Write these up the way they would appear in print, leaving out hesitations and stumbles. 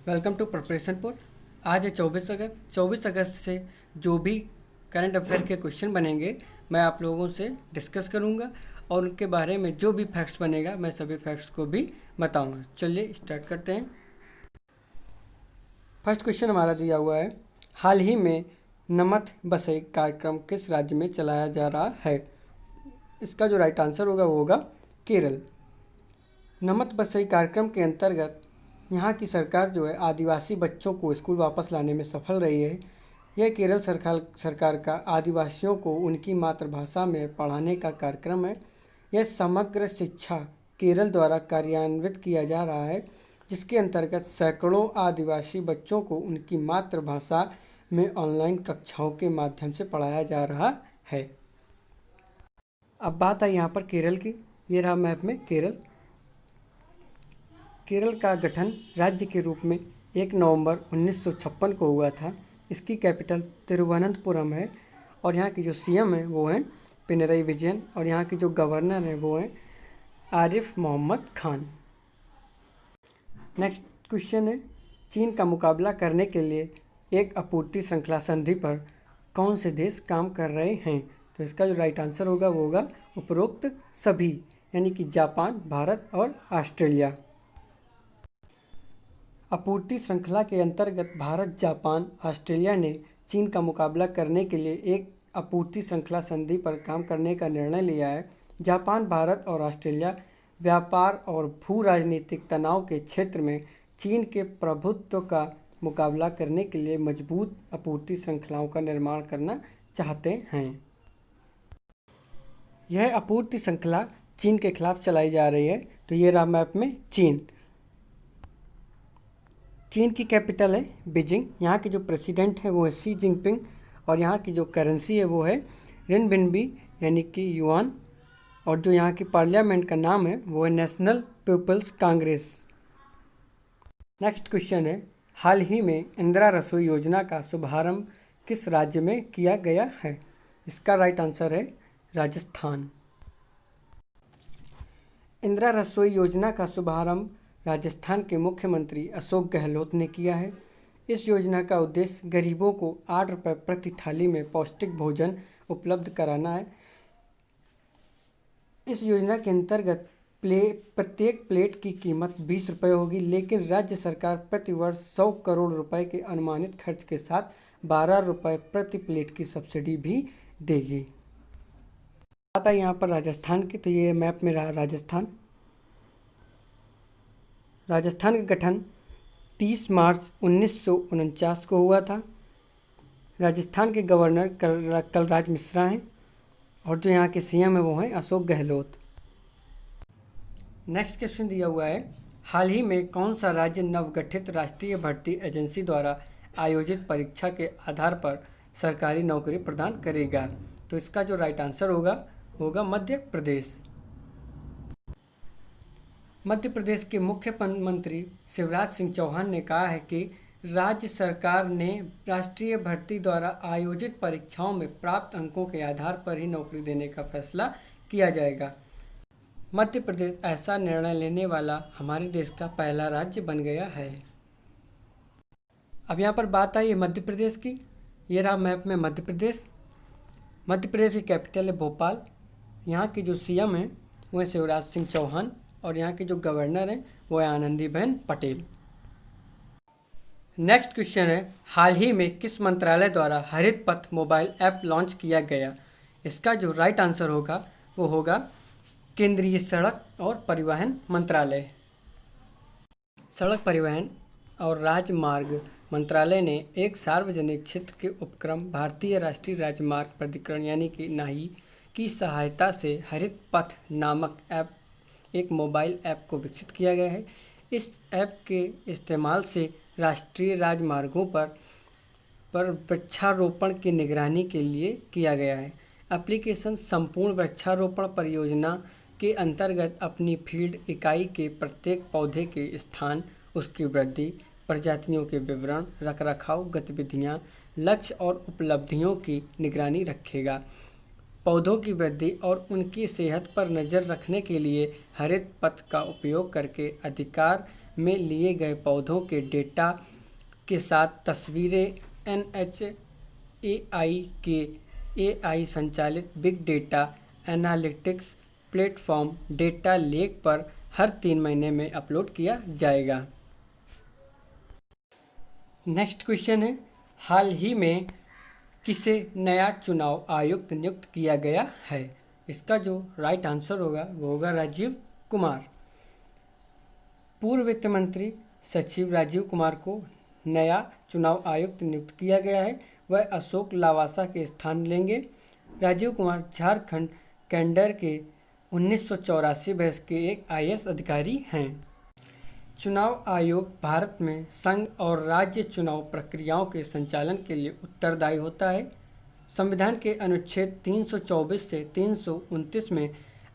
Welcome to preparation. आज है 24 अगस्त। 24 अगस्त से जो भी करंट अफेयर के क्वेश्चन बनेंगे मैं आप लोगों से डिस्कस करूंगा और उनके बारे में जो भी फैक्ट्स बनेगा मैं सभी फैक्ट्स को भी बताऊंगा। चलिए स्टार्ट करते हैं। फर्स्ट क्वेश्चन हमारा दिया हुआ है, हाल ही में नमक बसई कार्यक्रम किस राज्य में चलाया जा रहा है? इसका जो राइट आंसर होगा वो होगा केरल। नमक बसई कार्यक्रम के अंतर्गत यहाँ की सरकार जो है आदिवासी बच्चों को स्कूल वापस लाने में सफल रही है। यह केरल सरकार का आदिवासियों को उनकी मातृभाषा में पढ़ाने का कार्यक्रम है। यह समग्र शिक्षा केरल द्वारा कार्यान्वित किया जा रहा है, जिसके अंतर्गत सैकड़ों आदिवासी बच्चों को उनकी मातृभाषा में ऑनलाइन कक्षाओं के माध्यम से पढ़ाया जा रहा है। अब बात है यहाँ पर केरल की। ये रहा मैप में केरल। केरल का गठन राज्य के रूप में 1 नवंबर 1956 को हुआ था। इसकी कैपिटल तिरुवनंतपुरम है और यहाँ की जो सीएम है वो हैं पिनरई विजयन और यहाँ की जो गवर्नर है वो हैं आरिफ मोहम्मद खान। नेक्स्ट क्वेश्चन है, चीन का मुकाबला करने के लिए एक आपूर्ति श्रृंखला संधि पर कौन से देश काम कर रहे हैं? तो इसका जो राइट आंसर होगा वो होगा उपरोक्त सभी, यानी कि जापान, भारत और ऑस्ट्रेलिया। आपूर्ति श्रृंखला के अंतर्गत भारत, जापान, ऑस्ट्रेलिया ने चीन का मुकाबला करने के लिए एक आपूर्ति श्रृंखला संधि पर काम करने का निर्णय लिया है। जापान, भारत और ऑस्ट्रेलिया व्यापार और भू राजनीतिक तनाव के क्षेत्र में चीन के प्रभुत्व का मुकाबला करने के लिए मजबूत आपूर्ति श्रृंखलाओं का निर्माण करना चाहते हैं। यह आपूर्ति श्रृंखला चीन के खिलाफ चलाई जा रही है। तो ये रहा मैप में चीन। चीन की कैपिटल है बीजिंग। यहाँ के जो प्रेसिडेंट हैं वो है शी जिनपिंग और यहाँ की जो करेंसी है वो है रिनबिनबी यानी कि युआन और जो यहाँ की पार्लियामेंट का नाम है वो है National People's Congress. Next question है, हाल ही में इंदिरा रसोई योजना का शुभारंभ किस राज्य में किया गया है? इसका राइट आंसर है राजस्थान। इंदिरा रसोई योजना का शुभारंभ राजस्थान के मुख्यमंत्री अशोक गहलोत ने किया है। इस योजना का उद्देश्य गरीबों को 8 रुपये प्रति थाली में पौष्टिक भोजन उपलब्ध कराना है। इस योजना के अंतर्गत प्रत्येक प्लेट की कीमत 20 रुपये होगी, लेकिन राज्य सरकार प्रतिवर्ष 100 करोड़ रुपए के अनुमानित खर्च के साथ 12 रुपये प्रति प्लेट की सब्सिडी भी देगी। बात है यहाँ पर राजस्थान की। तो ये मैप में रहा राजस्थान। राजस्थान का गठन 30 मार्च 1949 को हुआ था। राजस्थान के गवर्नर कलराज मिश्रा हैं और जो यहाँ के सीएम है वो हैं अशोक गहलोत। नेक्स्ट क्वेश्चन दिया हुआ है, हाल ही में कौन सा राज्य नवगठित राष्ट्रीय भर्ती एजेंसी द्वारा आयोजित परीक्षा के आधार पर सरकारी नौकरी प्रदान करेगा? तो इसका जो राइट आंसर होगा मध्य प्रदेश। मध्य प्रदेश के मुख्यमंत्री शिवराज सिंह चौहान ने कहा है कि राज्य सरकार ने राष्ट्रीय भर्ती द्वारा आयोजित परीक्षाओं में प्राप्त अंकों के आधार पर ही नौकरी देने का फैसला किया जाएगा। मध्य प्रदेश ऐसा निर्णय लेने वाला हमारे देश का पहला राज्य बन गया है। अब यहाँ पर बात आई है मध्य प्रदेश की। ये रहा मैप में मध्य प्रदेश। मध्य प्रदेश की कैपिटल है भोपाल। यहाँ की जो सीएम है वो है शिवराज सिंह चौहान और यहाँ के जो गवर्नर हैं वो है आनंदीबेन पटेल। नेक्स्ट क्वेश्चन है, हाल ही में किस मंत्रालय द्वारा हरित पथ मोबाइल ऐप लॉन्च किया गया? इसका जो राइट आंसर होगा वो होगा केंद्रीय सड़क और परिवहन मंत्रालय। सड़क परिवहन और राजमार्ग मंत्रालय ने एक सार्वजनिक क्षेत्र के उपक्रम भारतीय राष्ट्रीय राजमार्ग प्राधिकरण यानी कि नाही की सहायता से हरित पथ नामक ऐप एक मोबाइल ऐप को विकसित किया गया है। इस ऐप के इस्तेमाल से राष्ट्रीय राजमार्गों पर वृक्षारोपण की निगरानी के लिए किया गया है। एप्लीकेशन संपूर्ण वृक्षारोपण परियोजना के अंतर्गत अपनी फील्ड इकाई के प्रत्येक पौधे के स्थान, उसकी वृद्धि, प्रजातियों के विवरण, रखरखाव गतिविधियां, लक्ष्य और उपलब्धियों की निगरानी रखेगा। पौधों की वृद्धि और उनकी सेहत पर नज़र रखने के लिए हरित पथ का उपयोग करके अधिकार में लिए गए पौधों के डेटा के साथ तस्वीरें NHAI के AI संचालित big data analytics platform data lake पर हर 3 महीने में अपलोड किया जाएगा। नेक्स्ट क्वेश्चन है, हाल ही में किसे नया चुनाव आयुक्त नियुक्त किया गया है? इसका जो राइट आंसर होगा वो होगा राजीव कुमार। पूर्व वित्त मंत्री सचिव राजीव कुमार को नया चुनाव आयुक्त नियुक्त किया गया है। वह अशोक लावासा के स्थान लेंगे। राजीव कुमार झारखंड कैडर के 1984 बैच के एक IAS अधिकारी हैं। चुनाव आयोग भारत में संघ और राज्य चुनाव प्रक्रियाओं के संचालन के लिए उत्तरदायी होता है। संविधान के अनुच्छेद 324 से 329 में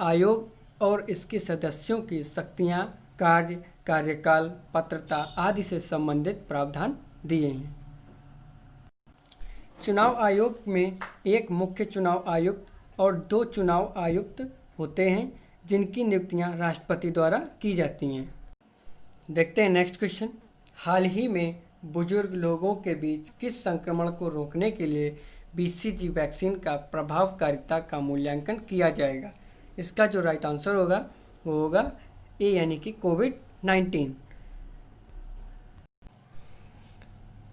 आयोग और इसके सदस्यों की शक्तियां, कार्य, कार्यकाल, पात्रता आदि से संबंधित प्रावधान दिए हैं। चुनाव आयोग में एक मुख्य चुनाव आयुक्त और 2 चुनाव आयुक्त होते हैं, जिनकी नियुक्तियां राष्ट्रपति द्वारा की जाती हैं। देखते हैं नेक्स्ट क्वेश्चन, हाल ही में बुजुर्ग लोगों के बीच किस संक्रमण को रोकने के लिए BCG वैक्सीन का प्रभावकारिता का मूल्यांकन किया जाएगा? इसका जो राइट आंसर होगा वो होगा ए यानी कि कोविड-19।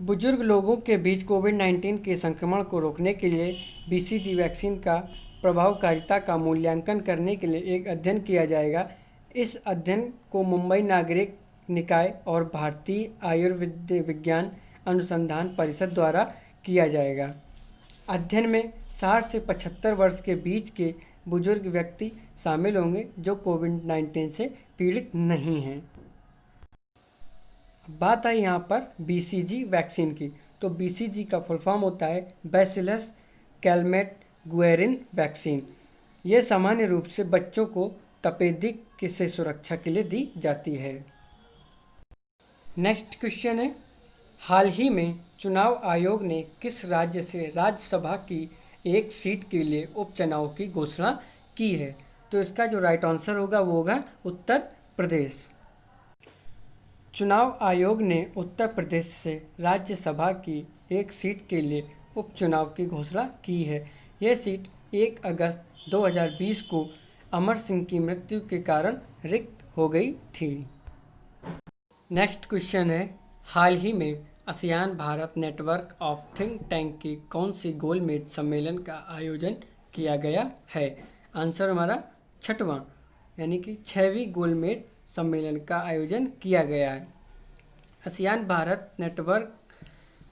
बुजुर्ग लोगों के बीच कोविड-19 के संक्रमण को रोकने के लिए BCG वैक्सीन का प्रभावकारिता का मूल्यांकन करने के लिए एक अध्ययन किया जाएगा। इस अध्ययन को मुंबई नागरिक निकाय और भारतीय आयुर्विज्ञान अनुसंधान परिषद द्वारा किया जाएगा। अध्ययन में 60 से 75 वर्ष के बीच के बुजुर्ग व्यक्ति शामिल होंगे जो कोविड-19 से पीड़ित नहीं हैं। बात आई यहाँ पर BCG वैक्सीन की, तो BCG का फुल फॉर्म होता है बैसिलस कैलमेट गुएरिन वैक्सीन। ये सामान्य रूप से बच्चों को तपेदिक से सुरक्षा के लिए दी जाती है। नेक्स्ट क्वेश्चन है, हाल ही में चुनाव आयोग ने किस राज्य से राज्यसभा की एक सीट के लिए उपचुनाव की घोषणा की है? तो इसका जो राइट आंसर होगा वो होगा उत्तर प्रदेश। चुनाव आयोग ने उत्तर प्रदेश से राज्यसभा की एक सीट के लिए उपचुनाव की घोषणा की है। यह सीट 1 अगस्त 2020 को अमर सिंह की मृत्यु के कारण रिक्त हो गई थी। नेक्स्ट क्वेश्चन है, हाल ही में ASEAN Bharat network of think tank की कौन सी गोलमेज सम्मेलन का आयोजन किया गया है? आंसर हमारा 6वां यानी कि 6वीं गोलमेज सम्मेलन का आयोजन किया गया है। ASEAN Bharat network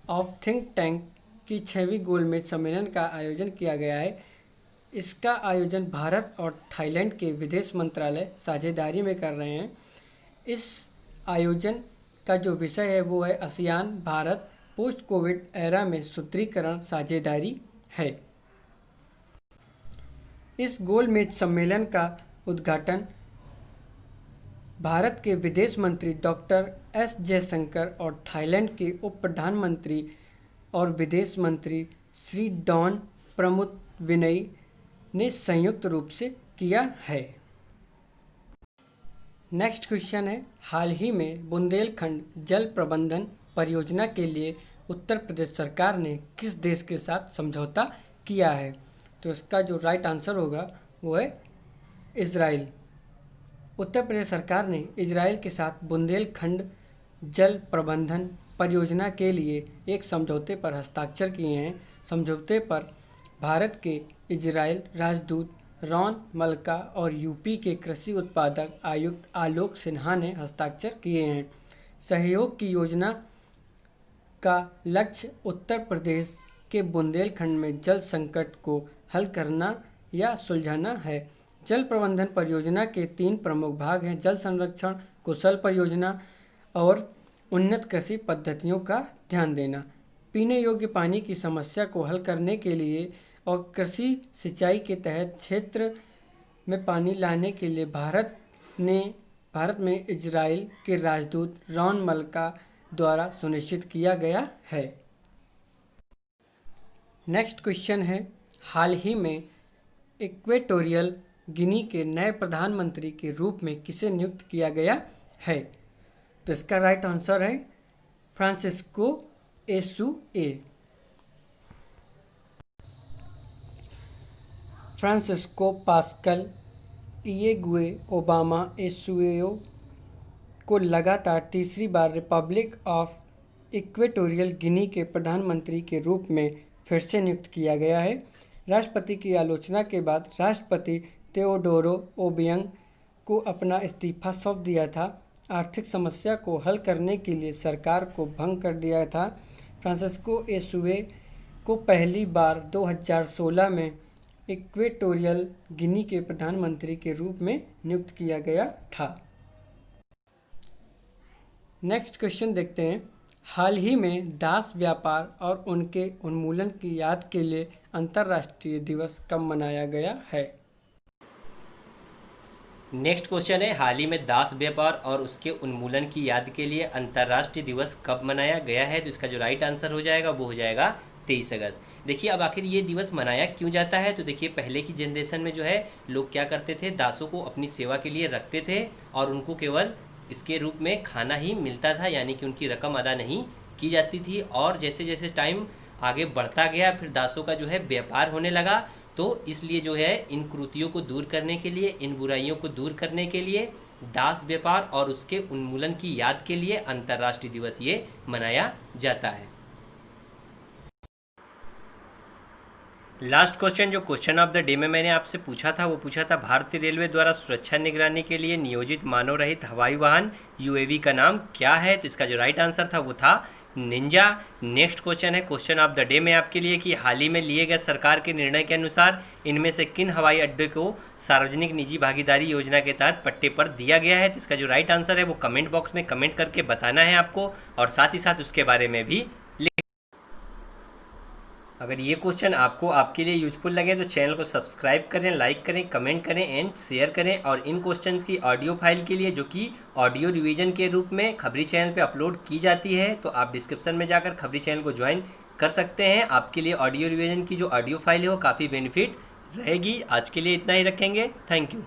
of think tank की 6वीं गोलमेज सम्मेलन का आयोजन किया गया है। इसका आयोजन भारत और थाईलैंड के विदेश मंत्रालय साझेदारी में कर रहे हैं। इस आयोजन का जो विषय है वो है ASEAN Bharat post Covid era में सुदृढ़ीकरण साझेदारी है। इस गोलमेज सम्मेलन का उद्घाटन भारत के विदेश मंत्री डॉक्टर एस जयशंकर और थाईलैंड के उप प्रधानमंत्री और विदेश मंत्री श्री डॉन प्रमुदविनई ने संयुक्त रूप से किया है। नेक्स्ट क्वेश्चन है, हाल ही में बुंदेलखंड जल प्रबंधन परियोजना के लिए उत्तर प्रदेश सरकार ने किस देश के साथ समझौता किया है? तो इसका जो राइट आंसर होगा वो है इजराइल। उत्तर प्रदेश सरकार ने इजराइल के साथ बुंदेलखंड जल प्रबंधन परियोजना के लिए एक समझौते पर हस्ताक्षर किए हैं। समझौते पर भारत के इजराइल राजदूत रॉन मल्का और यूपी के कृषि उत्पादक आयुक्त आलोक सिन्हा ने हस्ताक्षर किए हैं। सहयोग की योजना का लक्ष्य उत्तर प्रदेश के बुंदेलखंड में जल संकट को हल करना या सुलझाना है। जल प्रबंधन परियोजना के 3 प्रमुख भाग हैं: जल संरक्षण, कुशल परियोजना और उन्नत कृषि पद्धतियों का ध्यान देना। पीने योग्य पानी की समस्या को हल करने के लिए और कृषि सिंचाई के तहत क्षेत्र में पानी लाने के लिए भारत में इजराइल के राजदूत रॉन मल्का द्वारा सुनिश्चित किया गया है। नेक्स्ट क्वेश्चन है, हाल ही में इक्वेटोरियल गिनी के नए प्रधानमंत्री के रूप में किसे नियुक्त किया गया है? तो इसका राइट आंसर है फ्रांसिस्को एसुए। फ्रांसिस्को पास्कल इएगुए ओबामा एसुएओ को लगातार तीसरी बार रिपब्लिक ऑफ इक्वेटोरियल गिनी के प्रधानमंत्री के रूप में फिर से नियुक्त किया गया है। राष्ट्रपति की आलोचना के बाद राष्ट्रपति तेओडोरो ओबियंग को अपना इस्तीफा सौंप दिया था। आर्थिक समस्या को हल करने के लिए सरकार को भंग कर दिया था। फ्रांसिस्को एसुए को पहली बार 2016 में इक्वेटोरियल गिनी के प्रधानमंत्री के रूप में नियुक्त किया गया था। नेक्स्ट क्वेश्चन देखते हैं। हाल ही में दास व्यापार और उनके उन्मूलन की याद के लिए अंतर्राष्ट्रीय दिवस कब मनाया गया है? नेक्स्ट क्वेश्चन है, हाल ही में दास व्यापार और उसके उन्मूलन की याद के लिए अंतर्राष्ट्रीय दिवस कब मनाया गया है? तो इसका जो राइट आंसर हो जाएगा वो हो जाएगा 23 अगस्त। देखिए अब आखिर ये दिवस मनाया क्यों जाता है? तो देखिए पहले की जनरेशन में जो है लोग क्या करते थे, दासों को अपनी सेवा के लिए रखते थे और उनको केवल इसके रूप में खाना ही मिलता था, यानी कि उनकी रकम अदा नहीं की जाती थी। और जैसे जैसे टाइम आगे बढ़ता गया फिर दासों का जो है व्यापार होने लगा। तो इसलिए जो है इन कुरीतियों को दूर करने के लिए, इन बुराइयों को दूर करने के लिए दास व्यापार और उसके उन्मूलन की याद के लिए अंतर्राष्ट्रीय दिवस ये मनाया जाता है। लास्ट क्वेश्चन जो क्वेश्चन ऑफ द डे में मैंने आपसे पूछा था वो पूछा था, भारतीय रेलवे द्वारा सुरक्षा निगरानी के लिए नियोजित मानव रहित हवाई वाहन यूएवी का नाम क्या है? तो इसका जो राइट आंसर था वो था निंजा। नेक्स्ट क्वेश्चन है क्वेश्चन ऑफ द डे में आपके लिए कि हाल ही में लिए गए सरकार के निर्णय के अनुसार इनमें से किन हवाई अड्डे को सार्वजनिक निजी भागीदारी योजना के तहत पट्टे पर दिया गया है? तो इसका जो राइट आंसर है वो कमेंट बॉक्स में कमेंट करके बताना है आपको, और साथ ही साथ उसके बारे में भी। अगर ये क्वेश्चन आपको आपके लिए यूजफुल लगे तो चैनल को सब्सक्राइब करें, लाइक करें, कमेंट करें एंड शेयर करें। और इन क्वेश्चंस की ऑडियो फाइल के लिए जो कि ऑडियो रिवीजन के रूप में खबरी चैनल पे अपलोड की जाती है, तो आप डिस्क्रिप्शन में जाकर खबरी चैनल को ज्वाइन कर सकते हैं। आपके लिए ऑडियो रिवीजन की जो ऑडियो फाइल है वो काफ़ी बेनिफिट रहेगी। आज के लिए इतना ही रखेंगे। Thank you.